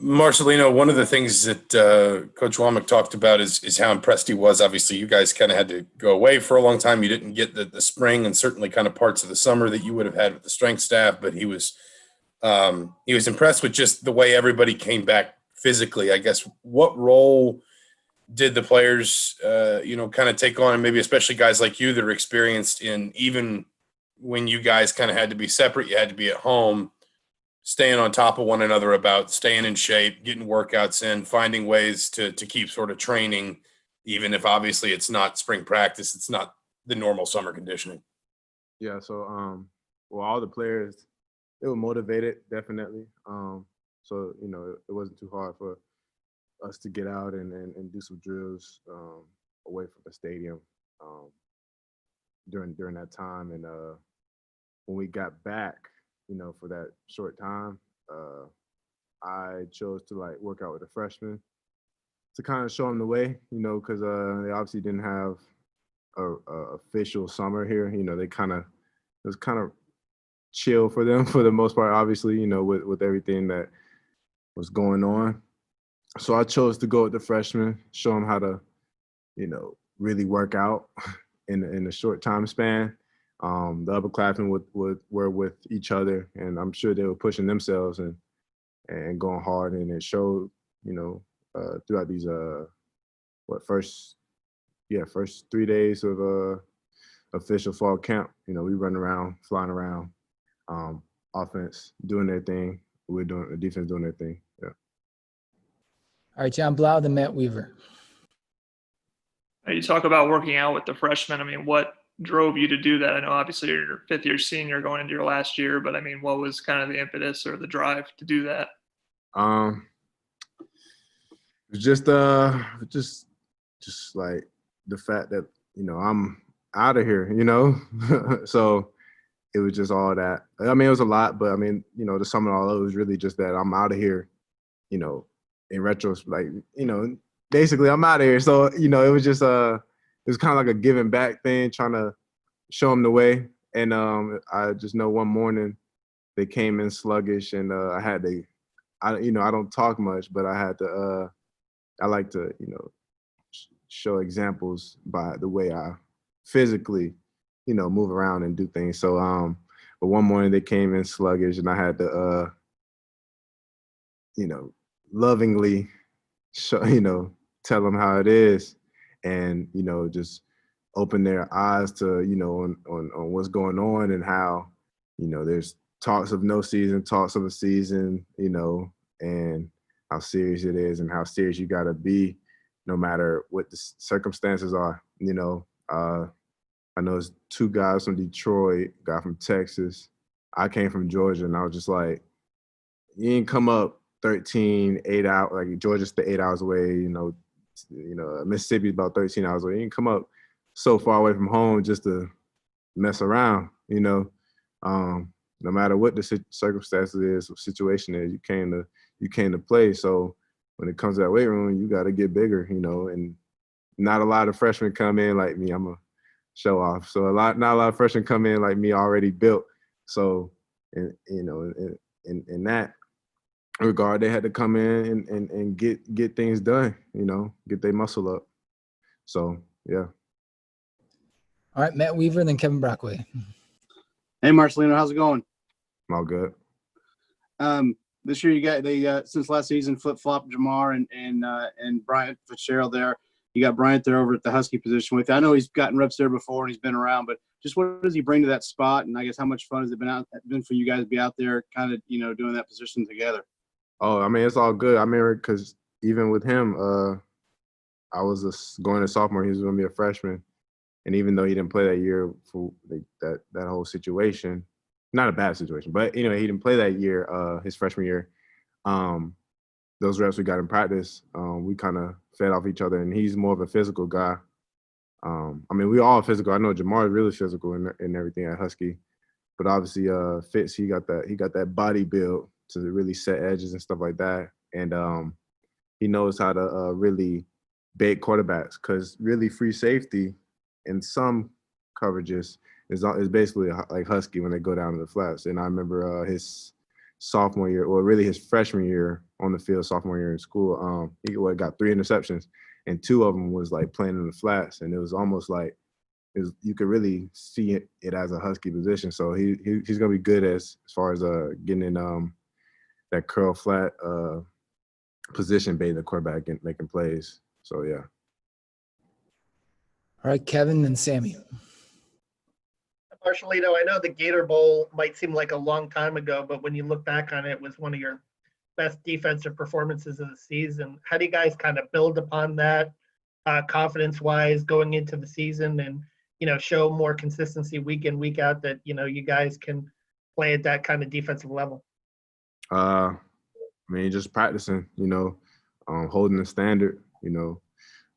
Marcelino, one of the things that Coach Womack talked about is how impressed he was. Obviously, you guys kind of had to go away for a long time. You didn't get the spring and certainly kind of parts of the summer that you would have had with the strength staff, but he was impressed with just the way everybody came back physically. I guess what role did the players, kind of take on, and maybe especially guys like you that are experienced in, even when you guys kind of had to be separate, you had to be at home, staying on top of one another about staying in shape, getting workouts in, finding ways to keep sort of training, even if obviously it's not spring practice, it's not the normal summer conditioning. Yeah, so all the players, they were motivated, definitely. So, it wasn't too hard for us to get out and do some drills away from the stadium during that time. And when we got back, for that short time, I chose to work out with the freshmen to kind of show them the way, because they obviously didn't have a official summer here. They it was kind of chill for them for the most part, obviously, with everything that was going on. So I chose to go with the freshmen, show them how to, really work out in a short time span. The upperclassmen were with each other, and I'm sure they were pushing themselves and going hard, and it showed, throughout these first 3 days of official fall camp. We run around, flying around, offense doing their thing, we're doing the defense doing their thing. Yeah. All right, John Blau, then Matt Weaver. You talk about working out with the freshmen. I mean, what drove you to do that? I know obviously you're your fifth-year senior going into your last year, but I mean, what was kind of the impetus or the drive to do that? It's just like the fact that I'm out of here, so it was just all that. I mean, it was a lot, but I mean, to sum it all up, it was really just that I'm out of here, in retrospect, basically I'm out of here. So, it was just it was kind of like a giving back thing, trying to show them the way. And I just know one morning they came in sluggish, and I don't talk much, but I like to, show examples by the way I physically, move around and do things. So, but one morning they came in sluggish, and I had to, lovingly show, tell them how it is, and, just open their eyes to, on what's going on, and how, there's talks of no season, talks of a season, and how serious it is, and how serious you got to be no matter what the circumstances are. I know it's two guys from Detroit, guy from Texas. I came from Georgia, and I was just like, you ain't come up 8 hours, like Georgia's 8 hours away, Mississippi's about 13 hours away. You ain't come up so far away from home just to mess around, no matter what the circumstances is, or situation is, you came to play. So when it comes to that weight room, you got to get bigger, and not a lot of freshmen come in like me. I'm a show off. So not a lot of freshmen come in like me already built. So, in that regard, they had to come in and get things done, get their muscle up. So, yeah. All right, Matt Weaver, then Kevin Brockway. Hey, Marcelino, how's it going? All good. This year they since last season flip-flopped Jamar and Bryant Fitzgerald there. You got Bryant there over at the Husky position with you. I know he's gotten reps there before and he's been around, but just what does he bring to that spot? And I guess how much fun has it been for you guys to be out there kind of, doing that position together? Oh, I mean, it's all good. I mean, because even with him, I was going to sophomore, he was going to be a freshman. And even though he didn't play that year for that whole situation, not a bad situation, but, he didn't play that year, his freshman year. Those reps we got in practice, we kind of fed off each other, and he's more of a physical guy. I mean, we all physical. I know Jamar is really physical and everything at Husky, but obviously Fitz, he got that body build to really set edges and stuff like that, and he knows how to really bait quarterbacks, because really free safety in some coverages is basically like Husky when they go down to the flats. And I remember his sophomore year, or really his freshman year on the field, sophomore year in school. He got 3 interceptions, and 2 of them was like playing in the flats, and it was almost like you could really see it as a Husky position. So he's gonna be good as far as getting in that curl flat position, baiting the quarterback and making plays. So yeah. All right, Kevin and Sammy. Marcelino, I know the Gator Bowl might seem like a long time ago, but when you look back on it, it was one of your best defensive performances of the season. How do you guys kind of build upon that confidence-wise going into the season and, show more consistency week in, week out that, you guys can play at that kind of defensive level? I mean, just practicing, holding the standard,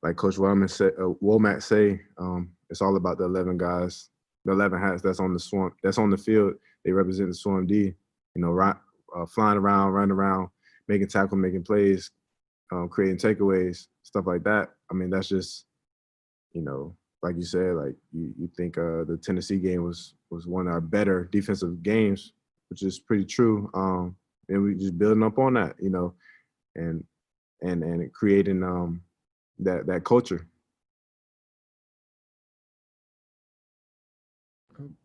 like Coach Womack say, it's all about the 11 guys, the 11 hats that's on the field. They represent the Swarm D, flying around, running around, making tackles, making plays, creating takeaways, stuff like that. I mean, that's just, like you said, like you think the Tennessee game was one of our better defensive games, which is pretty true. And we just building up on that, and creating that culture.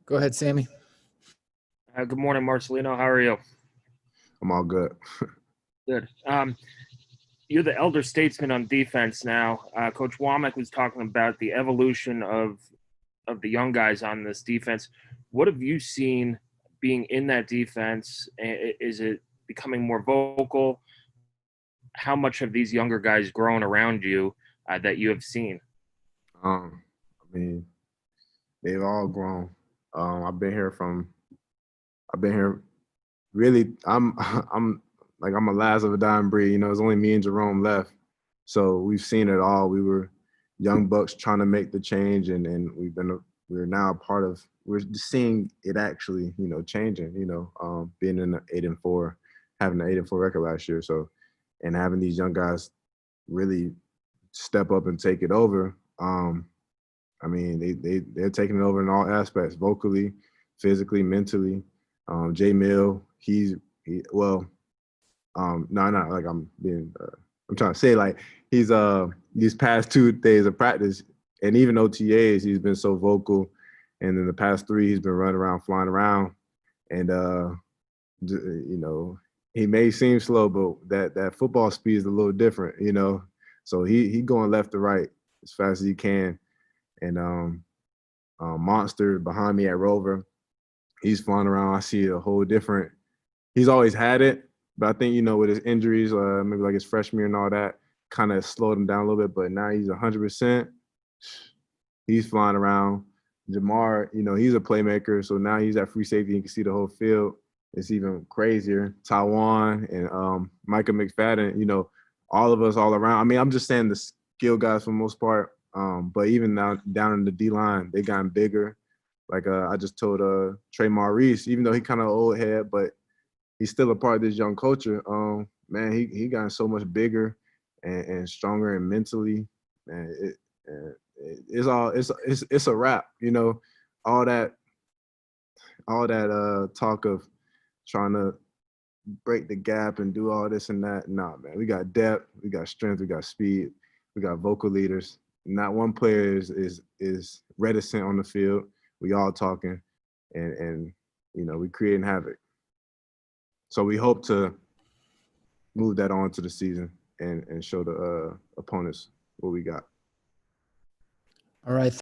Go ahead, Sammy. Good morning, Marcelino. How are you? I'm all good. Good. You're the elder statesman on defense now. Coach Womack was talking about the evolution of the young guys on this defense. What have you seen being in that defense? Is it becoming more vocal? How much have these younger guys grown around you that you have seen? I mean, they've all grown. I've been here really, I'm a last of a dying breed. It's only me and Jerome left. So we've seen it all. We were young bucks trying to make the change, and we're now a part of, we're just seeing it actually, changing, being in the 8-4, having an 8-4 record last year. So, and having these young guys really step up and take it over. I mean, they're taking it over in all aspects, vocally, physically, mentally. Jay Mill, I'm trying to say, like, he's these past 2 days of practice and even OTAs, he's been so vocal. And then the past 3, he's been running around, flying around. And, he may seem slow, but that football speed is a little different, So he going left to right as fast as he can. And Monster behind me at Rover, he's flying around. I see a whole different – he's always had it, but I think, with his injuries, maybe like his freshman year and all that, kind of slowed him down a little bit. But now he's 100%. He's flying around. Jamar, he's a playmaker, so now he's at free safety. You can see the whole field. It's even crazier. Taiwan and Micah McFadden, all of us all around. I mean, I'm just saying the skill guys for the most part. But even now down in the D-line, they gotten bigger. Like I just told Trey Maurice, even though he kind of old head, but he's still a part of this young culture. Man, he gotten so much bigger and stronger and mentally. Man, it's a wrap. All that talk of trying to break the gap and do all this and that. Nah, man, we got depth, we got strength, we got speed, we got vocal leaders. Not one player is reticent on the field. We all talking, and we creating havoc. So we hope to move that on to the season and show the opponents what we got. All right.